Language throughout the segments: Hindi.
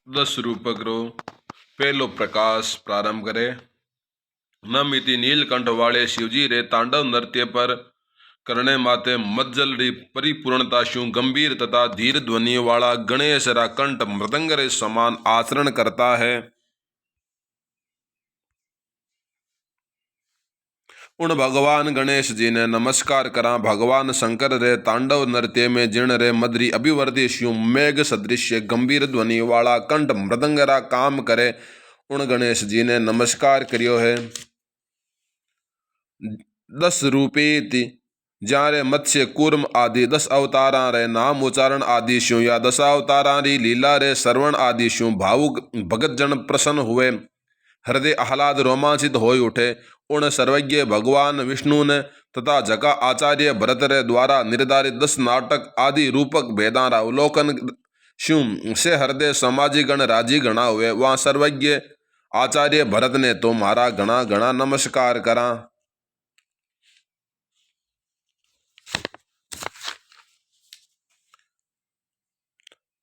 10 रूपक रो पहलो प्रकाश प्रारंभ करे। नमिति नीलकंठ वाले शिवजी रे तांडव नृत्य पर करने माते मज्जल री परिपूर्णता शु गंभीर तथा धीर ध्वनि वाला गणेश रा कंठ मृदंग रे समान आचरण करता है। उन भगवान गणेश जी ने नमस्कार करा। भगवान शंकर रे तांडव नृत्य में जिण रे मदरी अभिवर्ति शिव मेघ सदृश गंभीर ध्वनि वाला कंठ मृदंग रा काम करे। उन गणेश जी ने नमस्कार करियो है। 10 रूपेति जारे मत्स्य कूर्म आदि 10 अवतारा रे नाम उच्चारण आदि शु या 10 अवतारा री लीला रे श्रवण आदि शु भावुक भगत जन प्रसन्न हुए, हृदय आह्लाद रोमांचित हो उठे। उन सर्वज्ञ भगवान विष्णु ने तथा जका आचार्य भरत रे द्वारा निर्धारित 10 नाटक आदि रूपक भेदारा अवलोकन शु से हृदय समाजी गण राजी गणा हुए। वहाँ सर्वज्ञ आचार्य भरत ने तो मारा गणा गणा नमस्कार करा।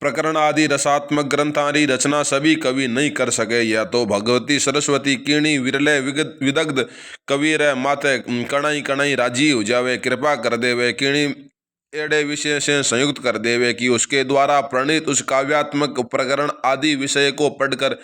प्रकरण आदि रसात्मक ग्रंथारी रचना सभी कवि नहीं कर सके, या तो भगवती सरस्वती कीणी विरले विदग्ध कवि रे माते कणाई कणाई राजी हो जावे, कृपा कर देवे, कीणी एड़े विषय से संयुक्त कर देवे कि उसके द्वारा प्रणीत उस काव्यात्मक प्रकरण आदि विषय को पढ़कर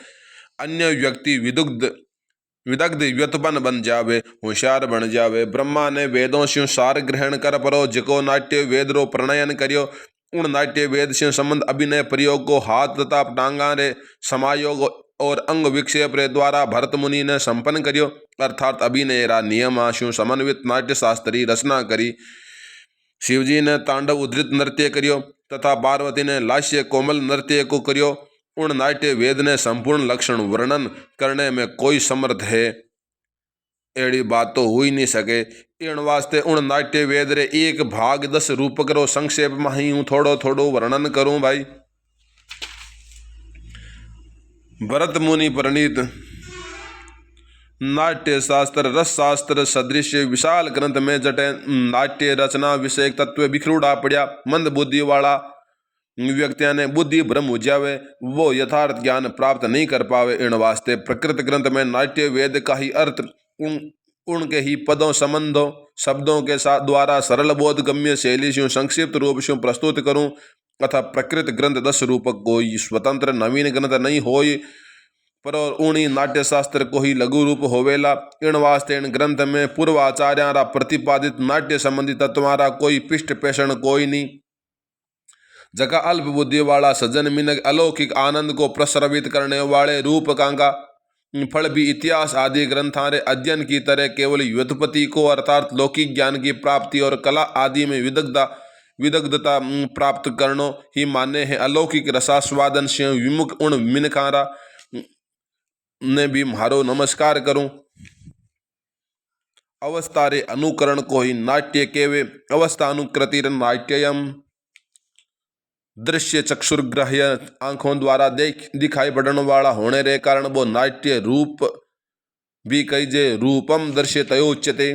अन्य व्यक्ति विदग्ध व्युत्पन्न बन जावे, होशियार बन जावे। ब्रह्मा ने वेदों से सार ग्रहण कर परो जिको नाट्य वेद रो प्रणयन करियो। उन नाट्य वेद से संबंध अभिनय प्रयोग को हाथ तथा टांगा रे समायोग और अंग विक्षेप रे द्वारा भरत मुनि ने संपन्न करियो, अर्थात अभिनय रा नियम आशु समन्वित नाट्य शास्त्री रचना करी। शिवजी ने तांडव उद्धृत नृत्य करियो तथा पार्वती ने लास्य कोमल नृत्य को करियो। उन नाट्य वेद ने संपूर्ण लक्षण वर्णन करने में कोई समर्थ है, एड़ी बात तो हो ही नहीं सके। इन वास्ते उन नाट्य वेद रे एक भाग 10 रूपक रो संक्षेप में ही हूँ थोड़ो थोड़ो वर्णन करूं भाई। भरत मुनि प्रणीत नाट्य शास्त्र रस शास्त्र सदृश विशाल ग्रंथ में जटे नाट्य रचना विषय तत्व बिखरूड़ा पड़ा। मंद बुद्धि वाला व्यक्तियां ने बुद्धि भ्रम हो जावे, वो यथार्थ ज्ञान प्राप्त नहीं कर पावे। इन वास्ते प्रकृत ग्रंथ में नाट्य वेद का ही अर्थ उनके ही पदों संबंधों शब्दों के साथ द्वारा सरल बोध गम्य शैली से संक्षिप्त रूप से प्रस्तुत करूं। अतः प्रकृत ग्रंथ 10 रूपक कोई स्वतंत्र नवीन ग्रंथ नहीं होई, पर उन्हीं नाट्य शास्त्र को ही लघु रूप होवेला। इन वास्ते इन ग्रंथ में पूर्व आचार्यारा प्रतिपादित नाट्य संबंधी तत्वारा कोई पृष्ठ पेषण कोई नहीं। जका अल्प बुद्धि वाला सज्जन मिनक अलौकिक आनंद को प्रस्रवित करने वाले रूपकांगा फल भी इतिहास आदि ग्रंथारे अध्ययन की तरह केवल व्युत्पत्ति को अर्थात लौकिक ज्ञान की प्राप्ति और कला आदि में विदग्धता प्राप्त करनो ही मान्य है। अलौकिक रसास्वादन से विमुख उन मिनकारा ने भी मारो नमस्कार करूं। अवस्था रे अनुकरण को ही नाट्य केवे। अवस्था अनुकृतिर नाट्ययम दृश्य चक्षुर्ग्राह्य आंखों द्वारा दिखाई पड़ने वाला होने रे कारण वो नाट्य रूप भी कही जे रूपम दृश्यतयोच्यते।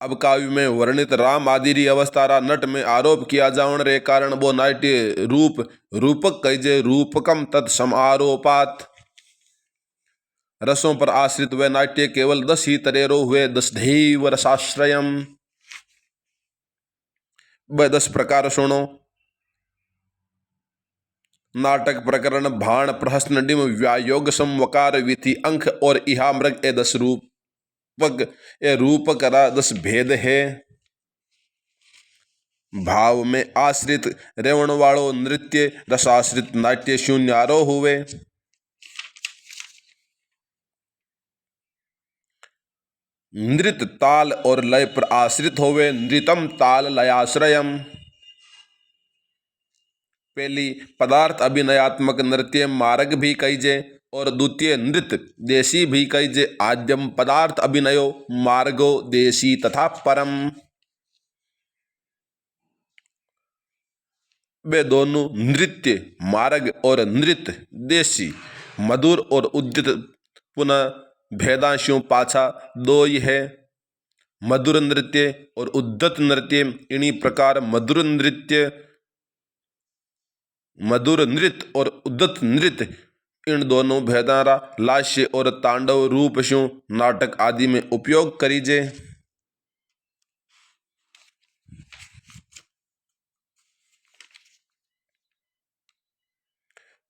अब काव्य में वर्णित राम आदि री अवस्थारा नट में आरोप किया जावन रे कारण वो नाट्य रूपक कही जे रूपकम तत्समारोपात। रसों पर आश्रित वे नाट्य केवल 10 ही तरेरो हुए। 10 दैव रसाश्रयम, वह 10 प्रकार सुनो। नाटक प्रकरण भाण प्रहसन डिम व्यायोग समवकार विधि अंक और इहा मृग ए 10 रूपक ए रूपक रा 10 भेद है। भाव में आश्रित रेवण वालो नृत्य रसाश्रित नाट्य शून्यारो हुए। नृत्य ताल और लय पर आश्रित होवे। नृतम ताल लयाश्रयम। पहली पदार्थ अभिनयात्मक नृत्य मार्ग भी कहीजे और द्वितीय नृत्य देशी भी कहीजे। आद्यम पदार्थ अभिनयो मार्गो देशी तथा परम। वे दोनों नृत्य मार्ग और नृत्य देशी मधुर और उद्यत पुनः भेदांशों पाछा 2 ही है। मधुर नृत्य और उद्धत नृत्य। इन्हीं प्रकार मधुर नृत्य मधुर नृत्य और उद्दत नृत्य इन दोनों भेदारा लास्य और तांडव रूप शू नाटक आदि में उपयोग करीजे।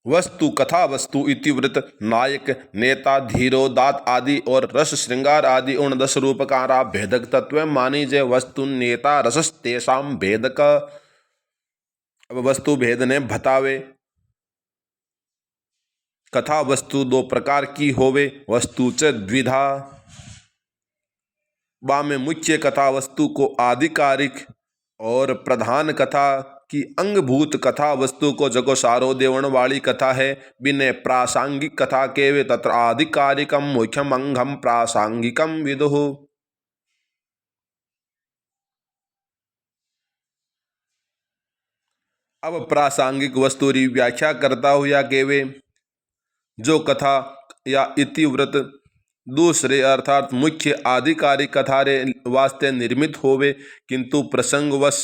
वस्तु कथा वस्तु इतिवृत्त नायक नेता धीरोदात आदि और रस श्रृंगार आदि उन 10 रूपकारा भेदक तत्व मानी जय। वस्तु नेता रसस तेषाम भेदक। अब वस्तु भेद ने भतावे। कथा वस्तु 2 प्रकार की होवे। वस्तु च द्विधा। बा में मुख्य कथा वस्तु को आधिकारिक और प्रधान कथा की अंगभूत कथा वस्तु को जगो सारो देवण वाली कथा है। बिने प्रासंगिक कथा के वे तत्र आधिकारिकम मुख्यम अंगम प्रासंगिकम विदुः। अब प्रासंगिक वस्तु री व्याख्या करता हूँ या केवे जो कथा या इतिवृत्त दूसरे अर्थात मुख्य आधिकारिक कथा रे वास्ते निर्मित होवे किंतु प्रसंगवश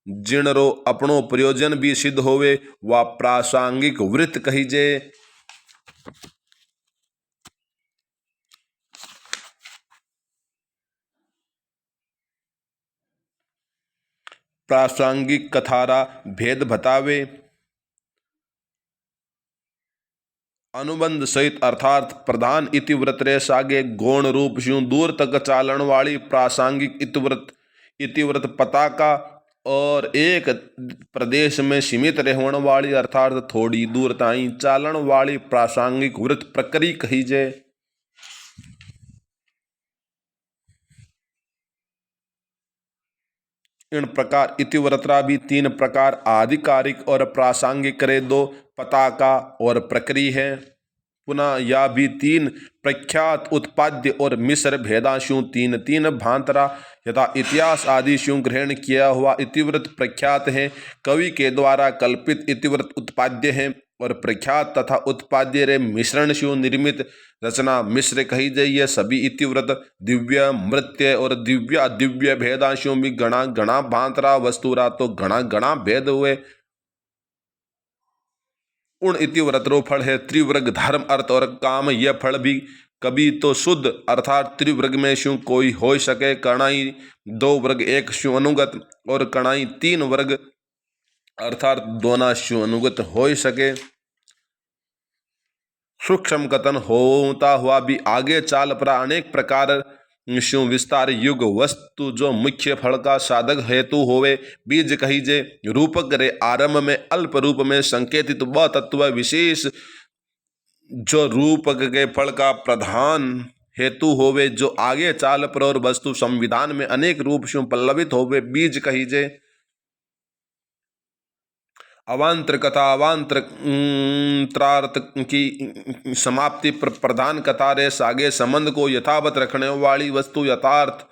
जिणरो अपनो प्रयोजन भी सिद्ध होवे वा प्रासंगिक वृत्त कहीजे। प्रासंगिक कथारा भेद बतावे। अनुबंध सहित अर्थात प्रधान इतिवृत्त रे सागे गौण रूप शू दूर तक चालन वाली प्रासंगिक इतिवृत्त पताका और एक प्रदेश में सीमित रहने वाली अर्थात थोड़ी दूर ताई चालन वाली प्रासंगिक वृत्त प्रक्रिय कहीजे। इन प्रकार इतिवृत्तरा भी 3 प्रकार आधिकारिक और प्रासंगिक करे 2 पताका और प्रक्रिय है। पुनः या भी 3 प्रख्यात उत्पाद्य और मिश्र भेदाशु 3 भांतरा यथा इतिहास आदि शु ग्रहण किया हुआ इतिवृत्त प्रख्यात है। कवि के द्वारा कल्पित इतिवृत्त उत्पाद्य है और प्रख्यात तथा उत्पाद्य रे मिश्रण शु निर्मित रचना मिश्र कही जाइए। सभी इतिवृत्त दिव्य मृत्य और दिव्य अदिव्य भेदाशु भी गणा भांतरा वस्तुरा तो गणा भेद हुए। उन इतिवृत्तों फल है त्रिवर्ग धर्म अर्थ और काम। यह फल भी कभी तो शुद्ध अर्थात त्रिवर्ग में शु कोई हो सके। कणाई 2 वर्ग 1 शु अनुगत और कणाई 3 वर्ग अर्थात दोना शु अनुगत हो सके। सूक्ष्म कथन होता हुआ भी आगे चाल पर अनेक प्रकार शु विस्तार युग वस्तु जो मुख्य फल का साधक हेतु होवे बीज कहीजे। रूपक रे आरंभ में अल्प रूप में संकेतित व तत्व विशेष जो रूपक के फल का प्रधान हेतु होवे जो आगे चाल पर और वस्तु संविधान में अनेक रूप से पल्लवित होवे बीज कहीजे। अवान्तर कथा अवान्तरार्थ की समाप्ति पर प्रधान कथा रे सागे संबंध को यथावत रखने वाली वस्तु यथार्थ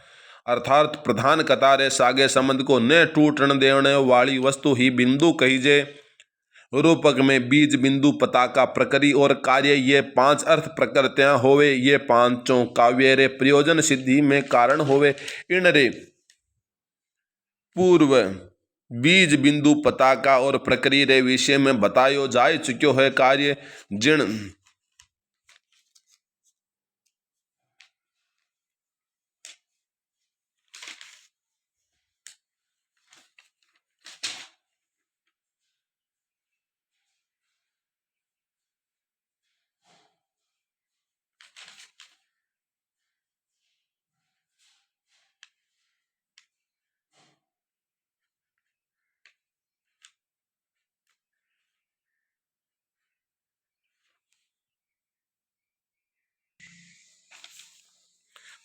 अर्थात प्रधान कथा रे सागे संबंध को न टूटने देने वाली वस्तु ही बिंदु कहीजे। रूपक में बीज बिंदु पताका प्रकृति और कार्य ये 5 अर्थ प्रकृतियां होवे। ये 5 काव्य रे प्रयोजन सिद्धि में कारण होवे। इन रे पूर्व बीज बिंदु पताका और प्रक्रिया रे विषय में बतायो जाए चुक्यो है। कार्य जिन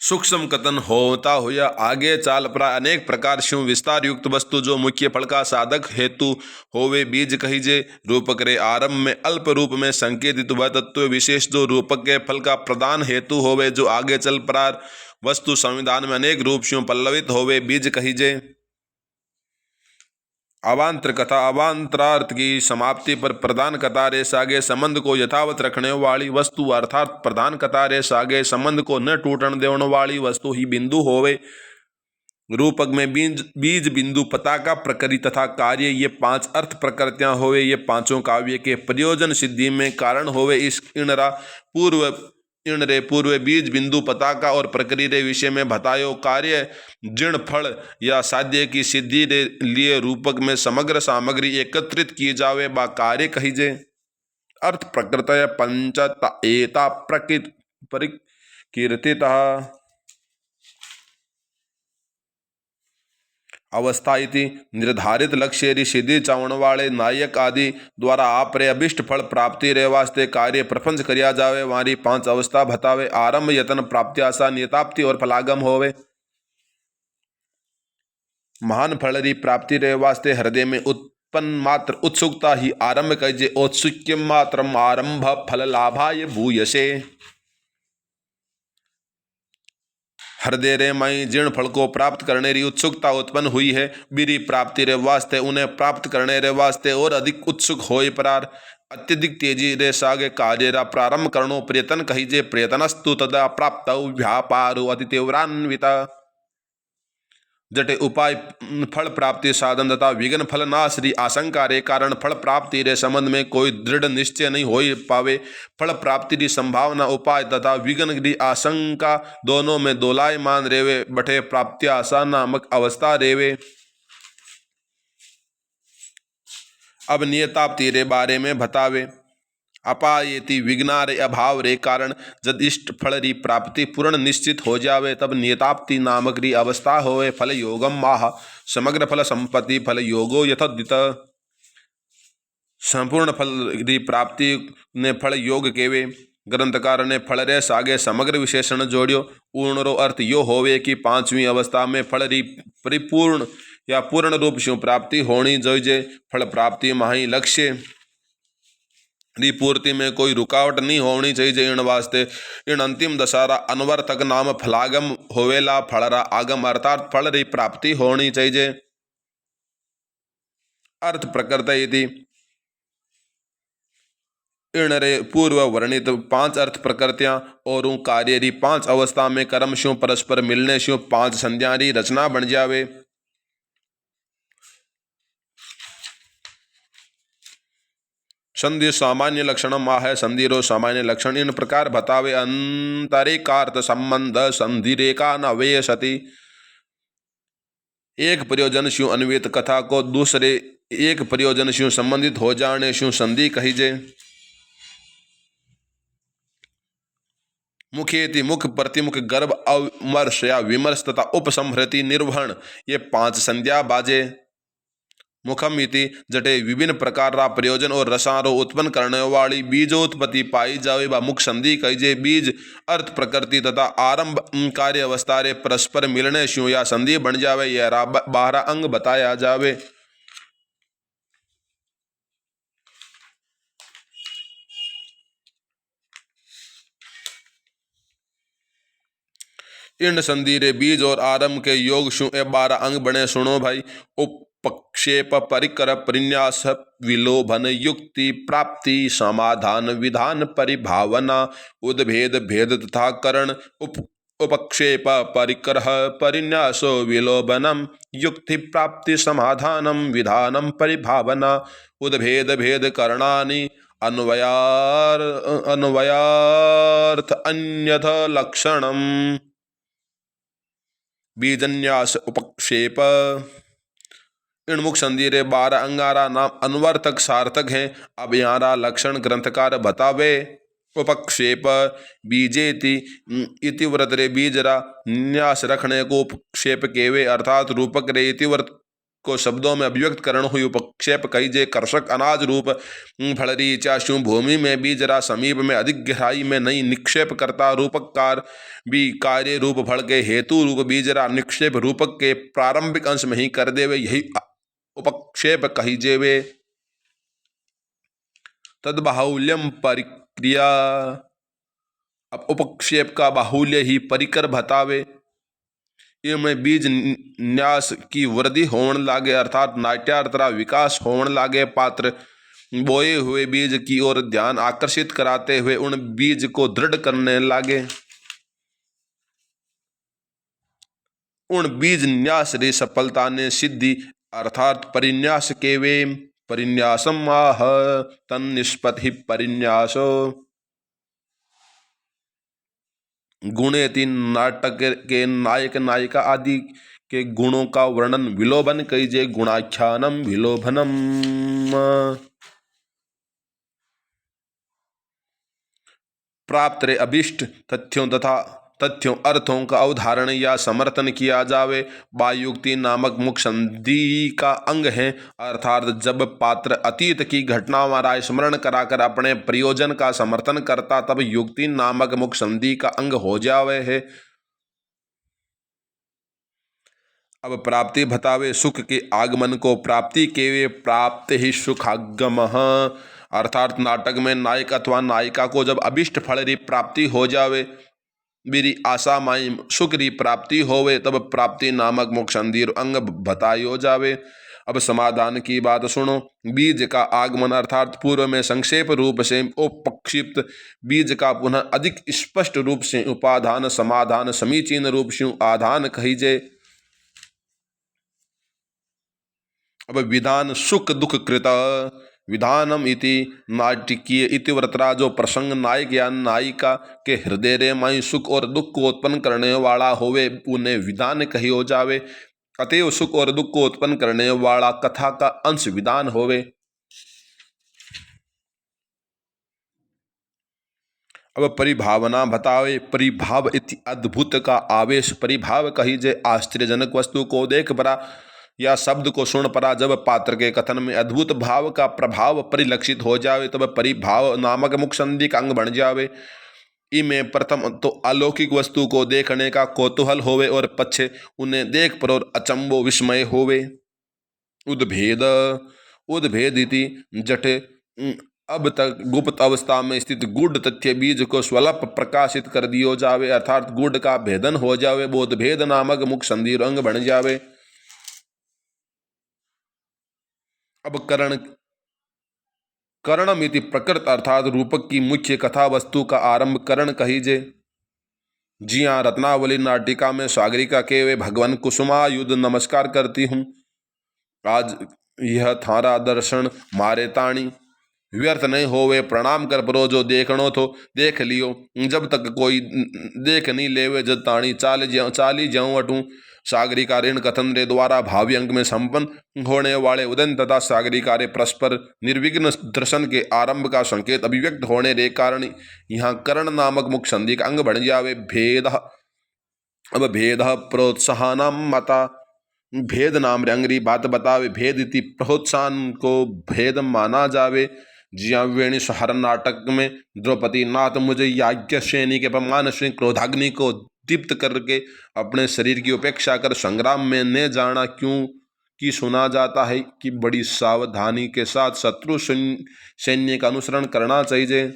सूक्ष्म कथन होता हुआ आगे चाल पर अनेक प्रकार शिव विस्तार युक्त वस्तु जो मुख्य फल का साधक हेतु होवे बीज कहीजे। रूपक रे आरंभ में अल्प रूप में संकेतित वह तत्व विशेष जो रूपक के फल का प्रधान हेतु होवे जो आगे चल पर वस्तु संविधान में अनेक रूप शिव पल्लवित होवे बीज कहीजे। अवान्तर कथा अवान्तरार्थ की समाप्ति पर प्रधान कथा रे सागे संबंध को यथावत रखने वाली वस्तु अर्थात प्रधान कथा रे सागे संबंध को न टूटने देने वाली वस्तु ही बिंदु होवे। रूपक में बीज बीज बिंदु पताका प्रकृति तथा कार्य ये पांच अर्थ प्रकृतियां होवे। ये पांचों काव्य के प्रयोजन सिद्धि में कारण होवे। इस इणरा पूर्व इणरे पूर्व बीज बिंदु पताका और प्रकृति रे विषय में बतायो कार्य जिण फल या साध्य की सिद्धि रे लिए रूपक में समग्र सामग्री एकत्रित की जावे बा कार्य कहिजे। अर्थ प्रकृतय पंचता एता प्रकृत परिकीर्तितः अवस्था इति निर्धारित लक्ष्य री सिद्धि चावण वाले नायक आदि द्वारा आपरे अभिष्ट फल प्राप्ति रे वास्ते कार्य प्रपंच करिया जावे। वारी पांच अवस्था बतावे। आरंभ यतन प्राप्ति आशा नियताप्ति और फलागम होवे। महान फल री प्राप्ति रे वास्ते हृदय में उत्पन्न मात्र उत्सुकता ही आरंभ कहिजे। औत्सुक्य मात्रम आरंभ फल लाभाय भूयसे। हृदय रे माई जीर्ण फल को प्राप्त करने री उत्सुकता उत्पन्न हुई है। बीरी प्राप्ति रे वास्ते उन्हें प्राप्त करने रे वास्ते और अधिक उत्सुक होए परार अत्यधिक तेजी रे सागे कार्य रा प्रारंभ करनो प्रयत्न कहिजे। प्रयत्नस्तु तदा प्राप्त व्यापारो अति तीव्रान्विता। जटे उपाय फल प्राप्ति साधन तथा विघ्न फल नाश री आशंका रे कारण फल प्राप्ति रे संबंध में कोई दृढ़ निश्चय नहीं हो पावे। फल प्राप्ति री संभावना उपाय तथा विघ्न री आशंका दोनों में दोलायमान रेवे। बटे प्राप्ति आशा नामक अवस्था रेवे। अब नियताप्ति रे बारे में बतावे। अपायेति विघ्नारे अभाव रे कारण जब इष्ट फल री प्राप्ति पूर्ण निश्चित हो जावे तब नियताप्ति नामक री अवस्था होवे। फल योगम माह समग्र फल संपत्ति फल योगो यथोदित। संपूर्ण फल री प्राप्ति ने फल योग केवे। ग्रंथकार ने फल रे सागे समग्र विशेषण जोड़ियो। पूर्णरो अर्थ यो होवे कि पांचवी अवस्था में फल री परिपूर्ण या पूर्ण रूप से प्राप्ति होनी जोइजे। फल प्राप्ति माही लक्ष्य री पूर्ति में कोई रुकावट नहीं होनी चाहिए। इन वास्ते इन अंतिम दशहरा अनवर्थक नाम फलागम होवेला। फलरा आगम अर्थात फल री प्राप्ति होनी चाहिए। अर्थ प्रकृति इति इन रे पूर्व वर्णित पांच अर्थ प्रकृतियां और कार्य री पांच अवस्था में कर्म शु परस्पर मिलने शु पांच संध्या री रचना बन जावे। संधि सामान्य लक्षण माह है। संधि रो सामान्य लक्षण इन प्रकार बतावे। अंतरिकार्थ संबंध संधि रेखा न वे सती। एक प्रयोजन शु अन्वित कथा को दूसरे एक प्रयोजन शु संबंधित हो जाने शु संधि कहिजे। मुखेति मुख प्रतिमुख गर्भ अवमर्श या विमर्श तथा उपसंहृति निर्वहन ये पांच संध्या बाजे। मुखम इति जटे विभिन्न प्रकार रा प्रयोजन और रसारो उत्पन्न करने वाली बीजोत्पत्ति पाई जावे बा मुख संधि कहिजे। बीज अर्थ प्रकृति तथा आरंभ कार्य अवस्था रे परस्पर मिलने शु या संधि बन जावे। यह 12 अंग बताया जावे। इन संधि रे बीज और आरंभ के योग शु 12 अंग बने। सुनो भाई। उपक्षेप परिकर परिन्यास विलोभन युक्ति प्राप्ति समाधान विधान परिभावना उद्भेद भेद तथा करण। उपक्षेप परिकर परिन्यासो विलोभनम युक्ति प्राप्ति समाधानम विधानम परिभावना उद्भेद भेद करणानि अन्वयार्थ अन्यथ लक्षणम। बीजन्यास उपक्षेप इन मुख संधि रे 12 अंगारा नाम अनवर्थक सार्थक हैं। अब यारा लक्षण ग्रंथकार बतावे। उपक्षेप बीजेति इतिव्रत रे बीजरा न्यास रखने को उपक्षेप केवे अर्थात रूपक रे इतिव्रत को शब्दों में अभिव्यक्त करण हुई उपक्षेप कहिजे। कर्षक अनाज रूप फलरी चाशु भूमि में बीजरा समीप में अधिक गहराई में नहीं निक्षेप करता। रूपककार भी कार्य रूप फल के हेतु रूप बीजरा निक्षेप रूपक के प्रारंभिक अंश में ही कर देवे। यही उपक्षेप कहिजेवे। तद बाहुल्यम परिक्रिया। अब उपक्षेप का बाहुल्य ही परिकर बतावे। इनमें बीज न्यास की वृद्धि होने लागे अर्थात नाट्यार्थरा विकास होने लागे। पात्र बोए हुए बीज की ओर ध्यान आकर्षित कराते हुए उन बीज को दृढ़ करने लागे। उन बीज न्यास रे सफलता ने सिद्धि अर्थात परिन्यास के वे परिन्यासम आह तन्निष्पत्ति परिन्यासो। गुणे तीन नाटक के नायक नायिका आदि के गुणों का वर्णन विलोभन कीजिए। गुणाख्यानम विलोभनम। प्राप्त रे अभिष्ट तथ्यों अर्थों का अवधारण या समर्थन किया जावे। वायुक्ति नामक मुख्य संधि का अंग है, अर्थात जब पात्र अतीत की घटना वाला स्मरण कराकर अपने प्रयोजन का समर्थन करता तब युक्ति नामक मुख्य संधि का अंग हो जावे है। अब प्राप्ति बतावे। सुख के आगमन को प्राप्ति के वे प्राप्त ही सुखागम, अर्थात नाटक में नायक अथवा नायिका को जब अभिष्ट फल री प्राप्ति हो जावे, मेरी आशा माई सुख री प्राप्ति होवे, तब प्राप्ति नामक मोक्ष संधि अंग बतायो जावे। अब समाधान की बात सुनो। बीज का आगमन अर्थात पूर्व में संक्षेप रूप से उपक्षिप्त, बीज का पुनः अधिक स्पष्ट रूप से उपाधान समाधान समीचीन रूप से आधान कहीजे। अब विधान सुख दुख कृत विधानम इति नाटकीय इति व्रतराजो प्रसंग नायक या नायिका के हृदय रे माई सुख और दुख को उत्पन्न करने वाला होवे, उन्हें विधान कहियो जावे। अतएव सुख और दुख को उत्पन्न करने वाला कथा का अंश विधान होवे। अब परिभावना बतावे। परिभाव इति अद्भुत का आवेश। परिभाव कहीजे आश्चर्यजनक वस्तु को देख परा या शब्द को सुन परा जब पात्र के कथन में अद्भुत भाव का प्रभाव परिलक्षित हो जावे, तब परिभाव नामक मुख्य संधि का अंग बन जावे। इमें प्रथम तो अलौकिक वस्तु को देखने का कौतूहल होवे और पक्षे उन्हें देख पर और अचंबो विस्मय होवे। उद्भेद उद्भेद इति जटे अब तक गुप्त अवस्था में स्थित गूढ़ तथ्य बीज को स्वल्प प्रकाशित कर दियो जावे, अर्थात गूढ़ का भेदन हो जावे। बोधभेद नामक मुख्य संधि अंग बन जावे। अब करणमिति प्रकृत अर्थात रूपक की मुख्य कथा वस्तु का आरंभ करण कहीजे। जी हाँ, रत्नावली नाटिका में सागरिका के वे भगवान कुसुमायुध नमस्कार करती हूँ। आज यह थारा दर्शन मारे ताणी व्यर्थ नहीं होवे, प्रणाम कर परो जो देखनो तो देख लियो। जब तक कोई देख नहीं लेवे जब ताणी चाली जाऊँ अटूँ। सागरिका ऋण कथन रे द्वारा भावी अंक में संपन्न होने वाले उदन तथा सागरिका रे परस्पर निर्विघ्न दर्शन के आरंभ का संकेत अभिव्यक्त होने रे कारण यहाँ करण नामक मुख्य संधि का अंग बन जावे। भेद अब भेद प्रोत्साहनम मता। भेद नाम रे अंगरी बात बतावे। भेद इति प्रोत्साहन को भेद माना जावे। जिया वेणी सहार नाटक में द्रौपदी नाथ मुझे याज्ञसेनी के अपमान से क्रोधाग्नि को दीप्त करके अपने शरीर की उपेक्षा कर संग्राम में न जाना क्यों कि सुना जाता है कि बड़ी सावधानी के साथ शत्रु सैन्य का अनुसरण करना चाहिए।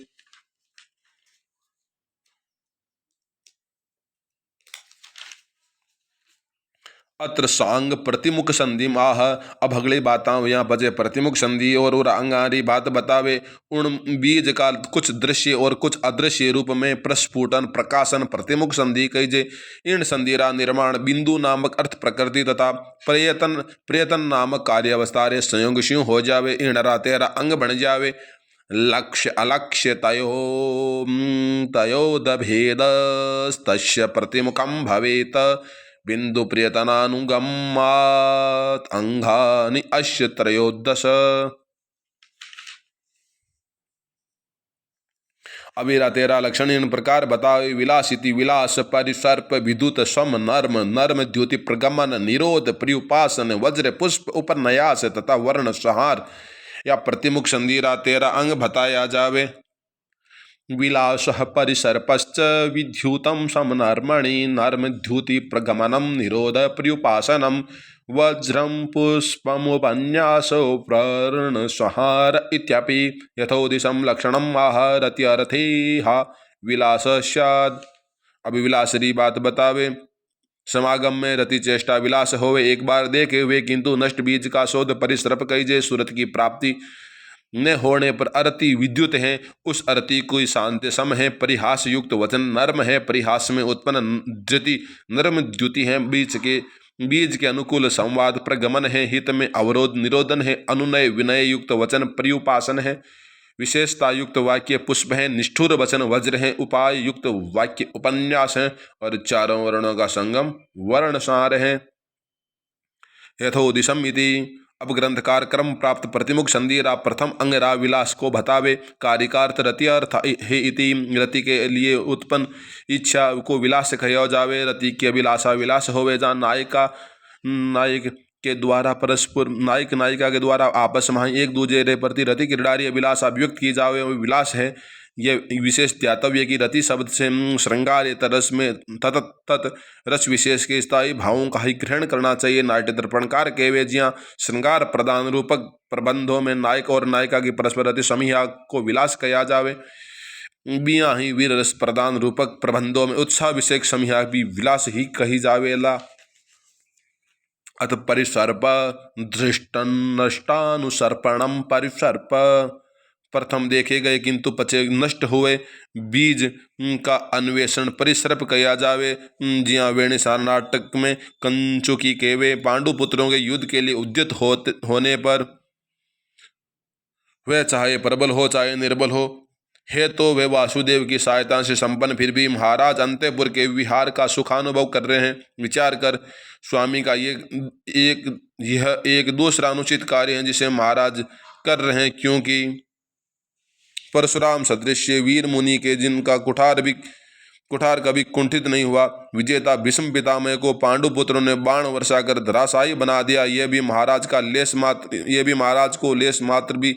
अत्र सांग प्रतिमुख संधि आह। अब अगली बाता यहाँ बजे प्रतिमुख संधि और अंगारी बात बतावे। उन बीज का कुछ दृश्य और कुछ अदृश्य रूप में प्रस्फुटन प्रकाशन प्रतिमुख संधि कहीजे। इन संधिरा निर्माण बिंदु नामक अर्थ प्रकृति तथा प्रयतन नामक कार्यावस्था रे संयोग स्यों हो जावे। इनरा तेरा अंग बन जावे। लक्ष्य अलक्ष्य तयोदभेदस्तस्य प्रतिमुखम भवेत बिंदु प्रियतनानुगमात् अंगानि अस्य त्रयोदश। अबेरा तेरा लक्षण इन प्रकार बतावे। विलासिति विलास परिसर्प विद्युत सम नर्म नर्म द्युति प्रगमन निरोध प्रियुपासन वज्र पुष्प उपन्यास तथा वर्ण संहार या प्रतिमुख संधिरा तेरा अंग बताया जावे। विलास परिसर्पश्च विद्युतं समनर्मणि नर्मद्युति प्रगमनम निरोध प्रियुपासनम वज्रम पुष्पमुपन्यासो प्रण संहार इत्यपि यथोदिशं लक्षणम आहरत्यर्थेहा विलास स्याद्। अब विलासरी बात बतावे। समागम में रति चेष्टा विलास होवे, एक बार देखे हुए किंतु नष्ट बीज का शोध परिसर्प कहीजे। सूरत की प्राप्ति न होने पर अरति विद्युत है, उस अरति कोई शांति सम है। परिहास युक्त वचन नर्म है, परिहास में उत्पन्न द्युति नर्म द्युति है। बीज के अनुकूल संवाद प्रगमन है, हित में अवरोध निरोधन है। अनुनय विनय युक्त वचन पर्युपासन है, विशेषता युक्त वाक्य पुष्प है। निष्ठुर वचन वज्र है, उपाय युक्त वाक्य उपन्यास है। और चारों वर्णों का संगम वर्णसार है। यथोदिशम इति। अब ग्रंथकार क्रम प्राप्त प्रतिमुख संधि रा प्रथम अंग रा विलास को बतावे। कारिकार्थ रति अर्थ है इति। रति के लिए उत्पन्न इच्छा को विलास कहो जावे। रति के अभिलाषा विलास होवे, जहाँ नायिका नायक के द्वारा परस्पर नायक नायिका के द्वारा आपस में एक दूसरे रे प्रति रति क्रीडारी अभिलाषा अभिव्यक्त की जावे, वो विलास है। यह विशेष ध्यातव्य की रति शब्द से श्रृंगार रस में तत रस विशेष के स्थायी भावों का ही ग्रहण करना चाहिए। नाट्य दर्पणकार के वे जिया श्रृंगार प्रदान रूपक प्रबंधों में नायक और नायिका की परस्पर रति समीहा को विलास कहा जावे। बिया ही वीर रस प्रदान रूपक प्रबंधों में उत्साह विषेक समीहा भी विलास ही कही जावेला। अत परिसर्प धृष्टन्नष्टानुसर्पणम परिसर्प प्रथम देखे गए किंतु पचे नष्ट हुए बीज का अन्वेषण परिसर्प कया जावे। जिया वेणुसार नाटक में कंचुकी के वे पांडु पुत्रों के युद्ध के लिए उद्यत होने पर वह चाहे प्रबल हो चाहे निर्बल हो, है तो वे वासुदेव की सहायता से संपन्न, फिर भी महाराज अंतपुर के विहार का सुखानुभव कर रहे हैं। विचार कर स्वामी का यह एक दूसरा अनुचित कार्य है जिसे महाराज कर रहे हैं, क्योंकि परशुराम सदृश वीर मुनि के जिनका कुठार कभी कुंठित नहीं हुआ, विजेता भीष्म पितामह को पांडु पुत्रों ने बाण वर्षा कर धराशायी बना दिया। यह भी महाराज को लेस मात्र भी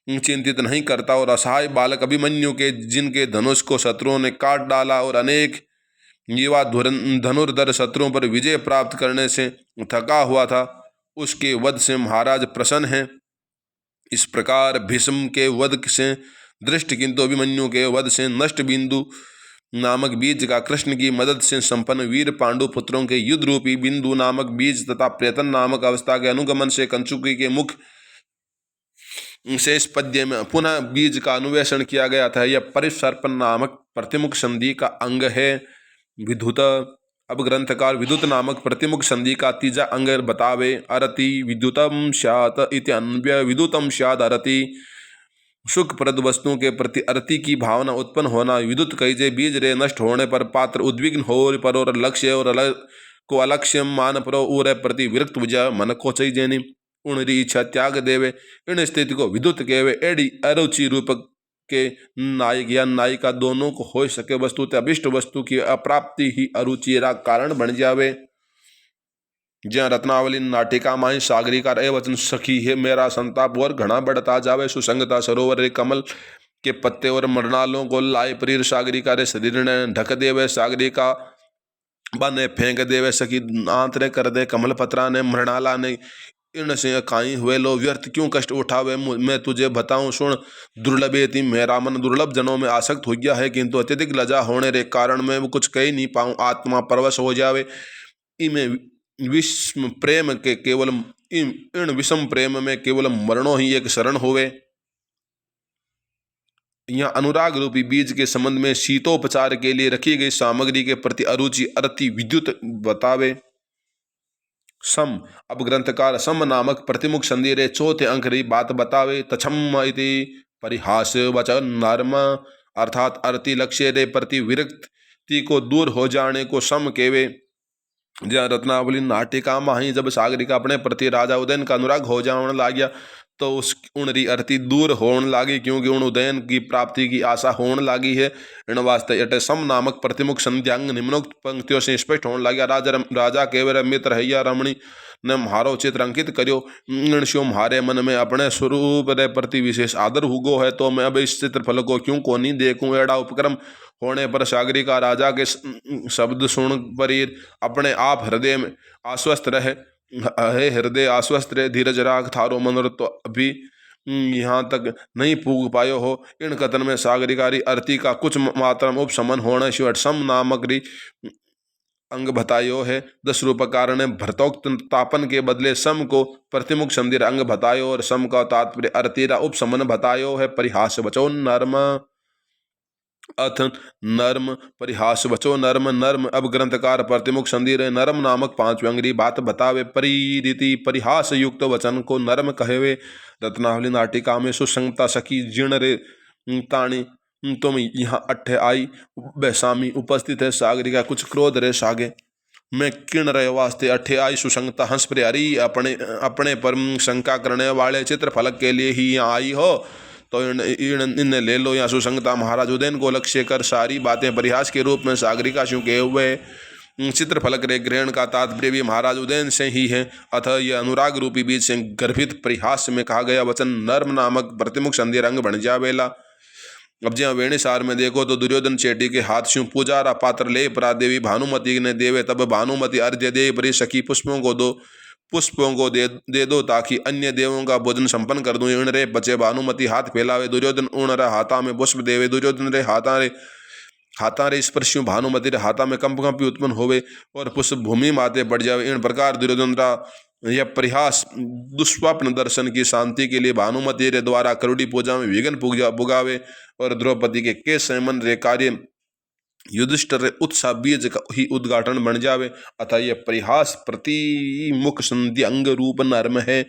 चिंतित नहीं करता। और असहाय बालक अभिमन्यु के जिनके धनुष को शत्रुओं ने काट डाला और अनेक युवा धनुर्धर शत्रुओं पर विजय प्राप्त करने से थका हुआ था, उसके वध से महाराज प्रसन्न हैं। इस प्रकार भीष्म के वध से दृष्ट किंतु अभिमन्यु के वध से नष्ट बिंदु नामक बीज का कृष्ण की मदद से संपन्न वीर पांडु पुत्रों के युद्ध रूपी बिंदु नामक बीज तथा प्रेतन नामक अवस्था के अनुगमन से कंचुकी के मुख शेष पद्य में पुनः बीज का अन्वेषण किया गया था। यह परिसर्पण नामक प्रतिमुख संधि का अंग है। विद्युत। अब ग्रंथकार विद्युत नामक प्रतिमुख संधि का तीजा अंग बतावे। अरति विद्युतम स्यात् इत्यन्वय विद्युतम स्यात् अरति। सुखप्रद वस्तुओं के प्रति अरति की भावना उत्पन्न होना। विद्युत कहिजे बीज रे नष्ट होने पर पात्र उद्विग्न हो पर और लक्ष्य और को अलक्ष्य मान पर और प्रति विरक्त बुझा मन को चाहिए उनरी इच्छा त्याग देवे। इन स्थिति को विद्युत कहवे। एडी अरुचि रूपक के नायक या नायिका दोनों को हो सके वस्तुतः अभिष्ट वस्तु की अप्राप्ति ही अरुचि रा कारण बन जावे। ज्યાં रत्नावली नाटिका माही सागरिकार ए वचन सखी है मेरा संताप और घना बढ़ता जावे। सुसंगता सरोवर रे कमल के पत्ते और मरनालों को लाए परीर सागरिका रे शरीर ने ढक देवे। सागरिका बने फेंक देवे सखी आंतरे कर दे। कमल पत्रा ने मरनाला ने इन से खाई हुए लो व्यर्थ क्यों कष्ट उठावे। मैं तुझे बताऊं सुन दुर्लभेति। मेरा मन दुर्लभ जनों में आसक्त हो गया है, किंतु अत्यधिक लजा होने रे कारण मैं कुछ कह नहीं पाऊं। आत्मा परवश हो जावे। इमें विषम प्रेम के केवल इन विषम प्रेम में केवल मरणो ही एक शरण होवे। यहाँ अनुराग रूपी बीज के संबंध में शीतोपचार के लिए रखी गई सामग्री के प्रति अरुचि अरति विद्युत बतावे। सम। अब ग्रंथकार सम नामक प्रतिमुख संधि रे चौथे अंक री बात बतावे। तछम इति परिहास वचन नर्म अर्थात अरति लक्ष्य रे प्रति विरक्ति को दूर हो जाने को सम केवे। जहाँ रत्नावली नाटिका माही जब सागरिका अपने प्रति राजा उदयन का अनुराग हो जाने लग गया तो उस उनरी अरति दूर होने लगी, क्योंकि उन उदयन की प्राप्ति की आशा होने लगी है। इन वास्ते अटे सम नामक प्रतिमुख संध्यांग निम्नोक्त पंक्तियों से स्पष्ट होने लगा। राजा केवल मित्र हैया रमणी ने म्हारो चित्र अंकित करियो। ऋषियों म्हारे मन में अपने स्वरूप रे प्रति विशेष आदर हुगो है, तो मैं अब इस चित्रफल को क्यों को नहीं देखूं। एड़ा उपक्रम होने पर सागरिका राजा के शब्द सुन पर अपने आप हृदय में आश्वस्त रहे। हे हृदय आश्वस्त रहे, धीरज राग थारो मनोरथ तो अभी यहाँ तक नहीं पूग पायो हो। इन कथन में सागरिकारी अर्थी का कुछ मात्रा में उपशमन होना शिव सम नामक अंग बतायो है। 10 रूप कारण भरतोक्त तापन के बदले सम को प्रतिमुख संधिर अंग बतायो और सम का तात्पर्य अर्तीरा उपसमन बतायो है। परिहास बचो नर्म अथ नर्म परिहास बचो नर्म नर्म। अब ग्रंथकार प्रतिमुख संधिर नर्म नामक 5वीं अंग्री बात बतावे। परिरीति परिहास युक्त वचन को नर्म कहेवे। रत्नावली नाटिका में सुसंगता सखी जीर्ण रे ताणी तुम यहाँ अट्ठे आई बेसामी उपस्थित है। सागरिका कुछ क्रोध रे सागे मैं किण रहे वास्ते अठे आई। सुसंगता हंस प्यारी अपने अपने पर शंका करने वाले चित्रफलक के लिए ही यहाँ आई हो तो इन्हें ले लो। यहाँ सुसंगता महाराज उदयन को लक्ष्य कर सारी बातें परिहास के रूप में सागरिका शु के हुए। चित्रफलक रे ग्रहण का तात्पर्य भी महाराज उदयन से ही है। अतः यह अनुराग रूपी बीज से गर्भित परिहास में कहा गया वचन नर्म नामक प्रतिमुख संधि रंग बन जावेला। अब ज्या वेणीसार में देखो तो दुर्योधन चेटी के हाथ शू पूजारा पात्र ले परा देवी भानुमति ने देवे। तब भानुमति अर्घ्य दे परी सखी पुष्पों को दे दो ताकि अन्य देवों का भोजन संपन्न कर दूं। इन रे बचे भानुमति हाथ फैलावे दुर्योधन उन रे हाथा में पुष्प देवे। दुर्योधन रे हाथा रे स्पर्शियों भानुमति रे हाथा में कंपी उत्पन्न होवे और पुष्प भूमि माते बढ़ जावे। इन प्रकार दुर्योधन रा यह परिहास दुष्स्वप्न दर्शन की शांति के लिए भानुमति रे द्वारा करुड़ी पूजा में विघ्न पुगावे और द्रौपदी के संयमन रे कार्य युधिष्ठिर उत्साह बीज का ही उद्घाटन बन जावे। अतः यह परिहास प्रतिमुख संधि अंग रूप नर्म है।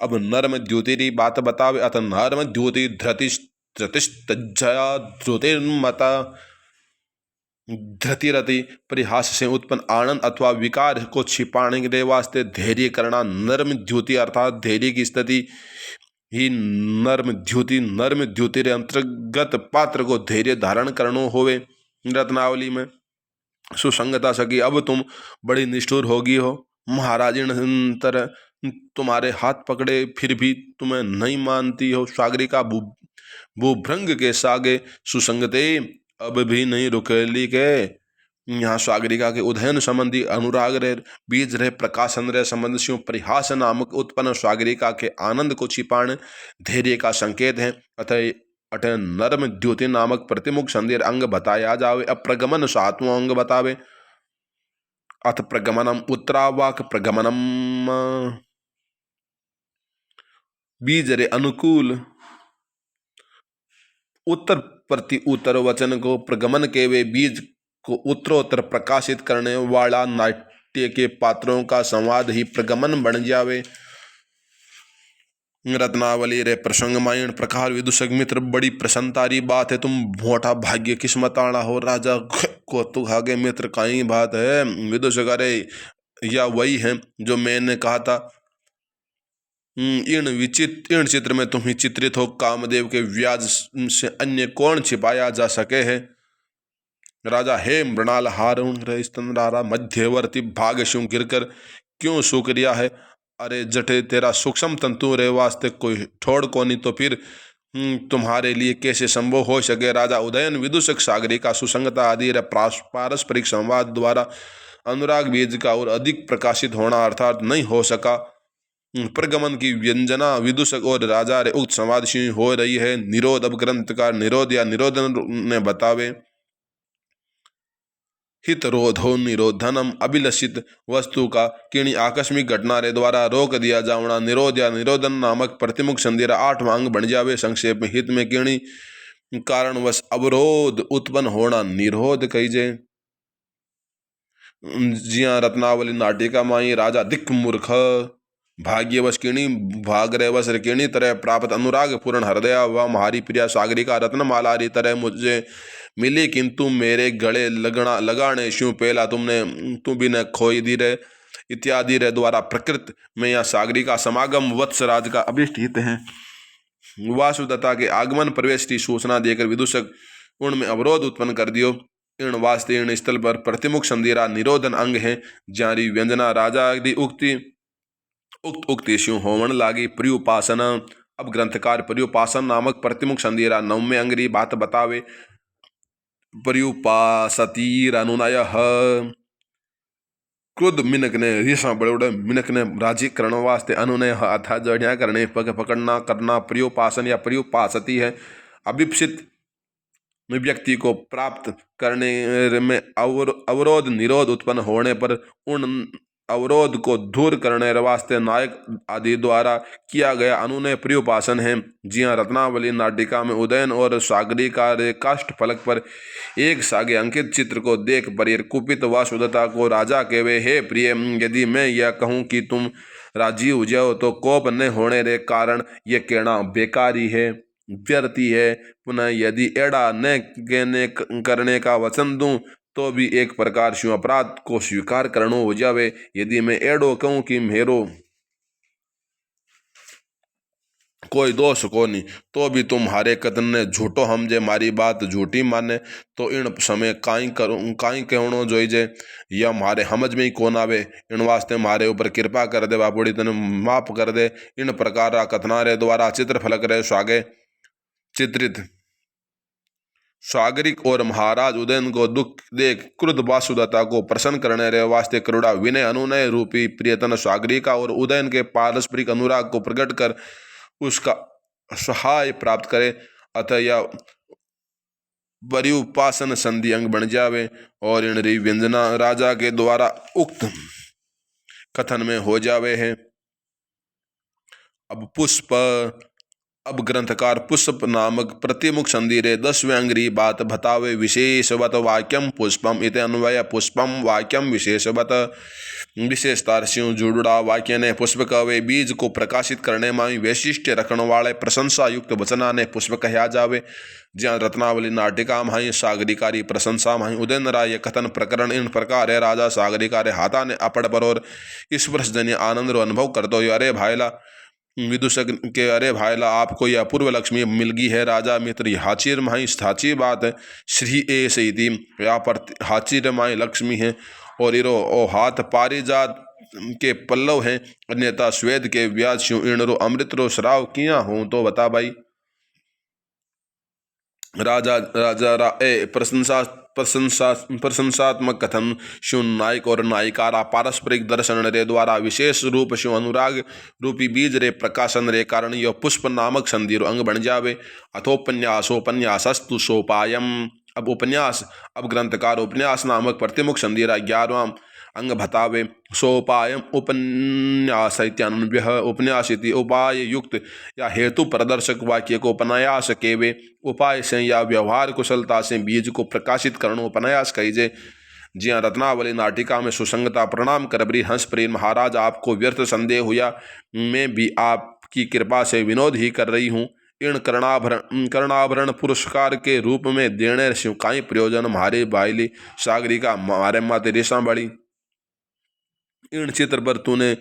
अब नर्म द्योतिरी बात बतावे। अतः नर्म द्योति धृतिस्तज्जया द्योतिर्मता धृतिरति परिहास से उत्पन्न आनंद अथवा विकार को छिपाने के वास्ते धैर्य करना। नर्म द्योति अर्थात धैर्य की स्थिति ही नर्म द्योति रे अंतर्गत पात्र को धैर्य धारण करनो होवे। रत्नावली में सुसंगता सकी अब तुम बड़ी निष्ठुर होगी हो। महाराजिन तरह तुम्हारे हाथ पकड़े फिर भी तुम्हें नहीं मानती हो। सागरिका भूभ्रंग के सागे सुसंगते अब भी नहीं रुकेली के। यहाँ सागरिका के उदयन संबंधी अनुराग रे बीज रे प्रकाशन रे संबंध से परिहास नामक उत्पन्न सागरिका के आनंद को छिपाने धैर्य का संकेत है। अतः अठे नर्म द्योति नामक प्रतिमुख संधि अंग बताया जावे। अप्रगमन 7वां अंग बतावे। अथ प्रगमनम उत्तरावाक प्रगमनम बीज रे अनुकूल उत्तर प्रति उत्तर वचन को प्रगमन के वे बीज को उत्तरोत्तर प्रकाशित करने वाला नाट्य के पात्रों का संवाद ही प्रगमन बन जावे। रत्नावली रे प्रसंग मायण प्रकार विदुषक मित्र बड़ी प्रसन्नतारी बात है। तुम मोटा भाग्य किस्मत आना हो राजा को तू आगे मित्र कई बात है। विदुषक अरे या वही है जो मैंने कहा था। इन चित्र में तुम ही चित्रित हो। कामदेव के व्याज से अन्य कौन छिपाया जा सके है। राजा हे मृणाल हारुण रे स्तनरारा मध्यवर्ती भाग शू गिरकर क्यों सुक्रिया है। अरे जटे तेरा सूक्ष्म तंतु रे वास्ते कोई ठोड़ को नहीं तो फिर तुम्हारे लिए कैसे संभव हो सके। राजा उदयन विदुषक सागरिका सुसंगता आदि रे पारस्परिक संवाद द्वारा अनुराग बीज का और अधिक प्रकाशित होना अर्थात नहीं हो सका। प्रगमन की व्यंजना विदुषक और राजा रे उक्त संवाद से हो रही है। निरोध अब ग्रंथकार निरोध या निरोधन ने बतावे। हित रोधो निरोधनम अभिलषित वस्तु का किणी आकस्मिक घटना रे द्वारा रोक दिया जावना निरोध या निरोधन नामक प्रतिमुख संधि 8वां अंग बन जावे। संक्षेप में हित में किणी कारणवश अवरोध उत्पन्न होना निरोध कहीजे। जिया रत्नावली नाटिका माई राजा दिक् मूर्ख भाग्यवश किणी भाग्यवश किणी तरह प्राप्त अनुराग पूर्ण हृदय व हमारी प्रिया सागरिका रत्नमाला री तरह मुझे मिली किंतु मेरे गले लगाने शू पहला तू भी न खोई दी रे इत्यादि रे द्वारा प्रकृत में या सागरिका समागम वत्सराज का अभिष्ट हित है। वासुदत्ता के आगमन प्रवेश की सूचना देकर विदुषक उनमें अवरोध उत्पन्न कर दियो। इन वास्ते इन स्थल पर प्रतिमुख संधिरा निरोधन अंग है। जारी व्यंजना राजा उक्ति शू होवन लागी। पर्युपासन अब ग्रंथकार पर्युपासन नामक प्रतिमुख संधिरा 9वें अंगरी बात बतावे। पर्युपासतीरनुनय क्रुद्ध मिनक ने ऋषा बड़े मिनक ने राजी करण वास्ते अनुनय अथा जड़िया करने पग पकड़ना करना पर्युपासन या पर्युपासती है। अभिप्सित व्यक्ति को प्राप्त करने में अवरोध निरोध उत्पन्न होने पर उन अवरोध को दूर करने वास्ते नायक आदि द्वारा किया गया अनुनय प्रियोपासन है। जी हाँ, रत्नावली नाटिका में उदयन और सागरिका रे काष्ठ फलक पर एक सागे अंकित चित्र को देख पर कुपित वासुदेवता को राजा कहवे, हे प्रिय, यदि मैं यह कहूँ कि तुम राजी हो जाओ तो कोप न होने रे कारण ये कहना बेकारी है, व्यर्थी है। पुनः यदि एड़ा न कहने करने का वचन दूं तो भी एक प्रकार से अपराध को स्वीकार करनो हो जावे। यदि मैं एड़ो कहूँ कि मेरो कोई दोष को नहीं तो भी तुम्हारे कथन ने झूठो हमजे, मारी बात झूठी माने, तो इन समय काई करूँ काई कहणो जोई जे, या मारे समझ में ही कौन आवे। इन वास्ते मारे ऊपर कृपा कर दे, बापुड़ी तने माफ कर दे। इन प्रकार कथनारे द्वारा चित्र फलक रहे स्वागे चित्रित सागरिक और महाराज उदयन को दुख देख क्रुद्ध वासुदेवता को प्रसन्न करने रे वास्ते करुणा विनय अनुनय रूपी प्रियतन सागरिका और उदयन के पारस्परिक अनुराग को प्रकट कर उसका सहाय प्राप्त करे, अतः यह बड़ी उपासन संधि अंग बन जावे और इन व्यंजना राजा के द्वारा उक्त कथन में हो जावे है। अब ग्रंथकार पुष्प नामक प्रतिमुख संधि रे 10वें अंग्री बात बतावे विशेषवत वाक्यम पुष्पम इति अन्वय पुष्पम वाक्यम विशेषवत विशेषतार स्यों जुड़ा वाक्य ने पुष्प कवे बीज को प्रकाशित करने में वैशिष्ट रखने वाले प्रशंसा युक्त वचना ने पुष्प कहा जावे। ज्या रत्नावली नाटिका माही सागरिकारी प्रशंसा माही उदयन राय कथन प्रकरण इन प्रकार है। राजा सागरिका रे हाथा ने अपड़ पर और स्पर्शजन्य आनंद रो अनुभव करते हो, अरे भाईला विदूषक के, अरे भाईला आपको यह पूर्व लक्ष्मी मिल गई है। राजा मित्र हाचिर माही साची बात है, श्री ए सही या पर हाचिर माही लक्ष्मी है और इरो ओ हाथ पारिजात के पल्लव हैं, अन्यथा श्वेत के व्याज इणरो अमृत रो श्राव किया हूं तो बता भाई। राजा राजा रा ए प्रशंसात्मक कथन शिव नायक और नायिकारा पारस्परिक दर्शन रे द्वारा विशेष रूप शिव अनुराग रूपी बीज रे प्रकाशन रे कारण यह पुष्प नामक संधि रो अंग बन जावे। अथोपन्यासोपन्यासस्तु सोपायम। अब उपन्यास, अब ग्रंथकार उपन्यास नामक प्रतिमुख संधि रा 11वां अंग बतावे। सोपायम उपन्यास इत्यान्वयः उपन्यास इति उपाय युक्त या हेतु प्रदर्शक वाक्य को उपन्यास केवे। उपाय से या व्यवहार कुशलता से बीज को प्रकाशित करनो उपन्यास कहीजे। जिया रत्नावली नाटिका में सुसंगता प्रणाम करबरी हंस प्रेम महाराज, आपको व्यर्थ संदेह हुआ, मैं भी आपकी कृपा से विनोद ही कर रही हूँ। इन कर्णाभरण पुरस्कार के रूप में देने शिव काई प्रयोजन, मारे बाइली सागरिका मारे माते रेशा बड़ी। इन चित्र पर तूने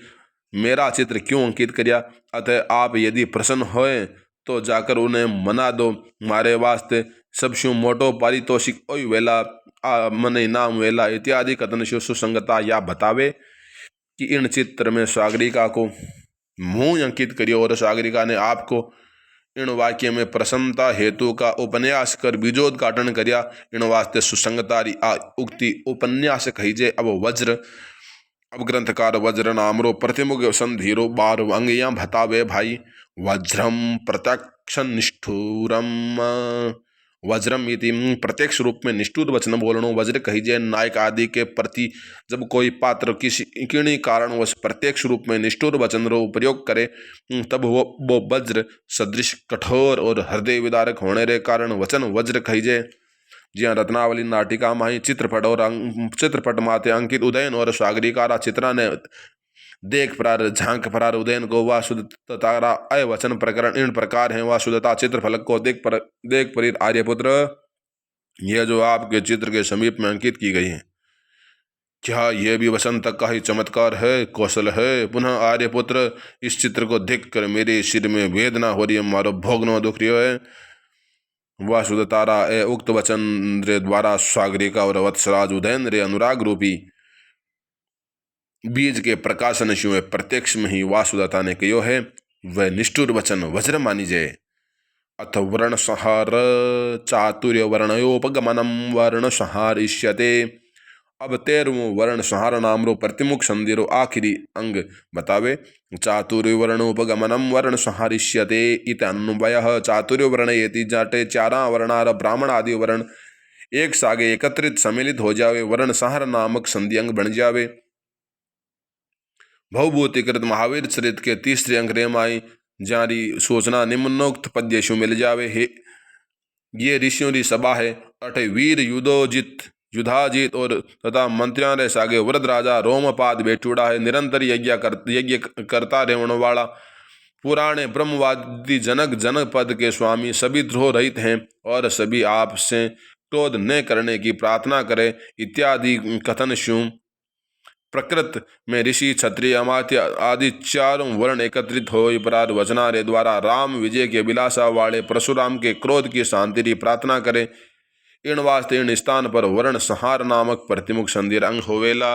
मेरा चित्र क्यों अंकित करिया, अतः आप यदि प्रसन्न होए तो जाकर उन्हें मना दो। मारे वास्ते सब शिव मोटो पारितोषिक ओई वेला मन इनाम वेला इत्यादि कथन शिव सुसंगता या बतावे कि इन चित्र में सागरिका को मुंह अंकित करियो और सागरिका ने आपको इन वाक्य में प्रसन्नता हेतु का उपन्यास कर बीजोद्घाटन करिया। इन वास्ते सुसंगतारी उक्ति उपन्यास कहीजे। अब वज्र, अब ग्रंथकार वज्र नामरो प्रतिमुख संधीरो 12 अंगियां भतावे भाई। वज्रम प्रत्यक्ष निष्ठुरम, वज्रम इति प्रत्यक्ष रूप में निष्ठुर वचन बोलनो वज्र कहीजे। नायक आदि के प्रति जब कोई पात्र किसी किणी कारणवश प्रत्यक्ष रूप में निष्ठुर वचन रो प्रयोग करे तब वो वज्र सदृश कठोर और हृदय विदारक होने रे कारण वचन वज्र कहीजे। जिया रत्नावली नाटिका माही चित्रपट माते अंकित उदयन और सागरिकारा चित्रा ने देख प्रार झांक प्रार उदयन को वासुदेवतारा अय वचन प्रकरण इन प्रकार है। वासुदेवता चित्र फलक को देख परित आर्यपुत्र, यह जो आपके चित्र के समीप में अंकित की गई है, क्या यह भी वसंत का ही चमत्कार है, कौशल है? पुनः आर्यपुत्र, इस चित्र को देख कर मेरे सिर में वेदना हो रही है, मारो भोगनो दुख रही है। वासुदेवतारा ए उक्त वचन रे द्वारा सागरिका और वत्सराज उदयन रे अनुराग रूपी बीज के प्रकाशन शिव प्रत्यक्ष में ही वासुदेवता ने कहो है, वह निष्ठुर वचन वज्र मानी जाए। अथ वर्ण संहार चातुर्य वर्णयोपगमनम वर्ण संहारिष्यते। अब 13वां वर्ण संहार नामरो प्रतिमुख संधिरो आखिरी अंग बतावे। चातुर्वर्णोपगमनम वर्ण संहारिष्यते इत अन्वयः। चातुर्य वर्ण येति जाटे चारा वर्णार ब्राह्मण आदि वर्ण एक सागे एकत्रित सम्मिलित हो जावे, वर्ण संहार नामक संधि अंग बन जावे। भवभूतिकृत महावीर चरित के तीसरे अंक रेमाई जारी सोचना निम्नोक्त पद्यशु मिल जावे। हे ये ऋषियों की सभा है, अठे वीर युद्धोजित युधाजित और तथा मंत्रियों रे सागे वृद्ध राजा रोमपाद बेटूड़ा है। निरंतर यज्ञ करता रहने वाला पुराने ब्रह्मवादी जनक जनपद के स्वामी सभी द्रोह रहित हैं और सभी आपसे क्रोध न करने की प्रार्थना करे इत्यादि कथन शु प्रकृत में ऋषि क्षत्रिय अमात्य आदि चारों वर्ण एकत्रित हो परार वचनारे द्वारा राम विजय के विलासा वाले परशुराम के क्रोध की शांति की प्रार्थना करे। इन वास्ते इन स्थान पर वर्ण संहार नामक प्रतिमुख संधि अंग होवेला।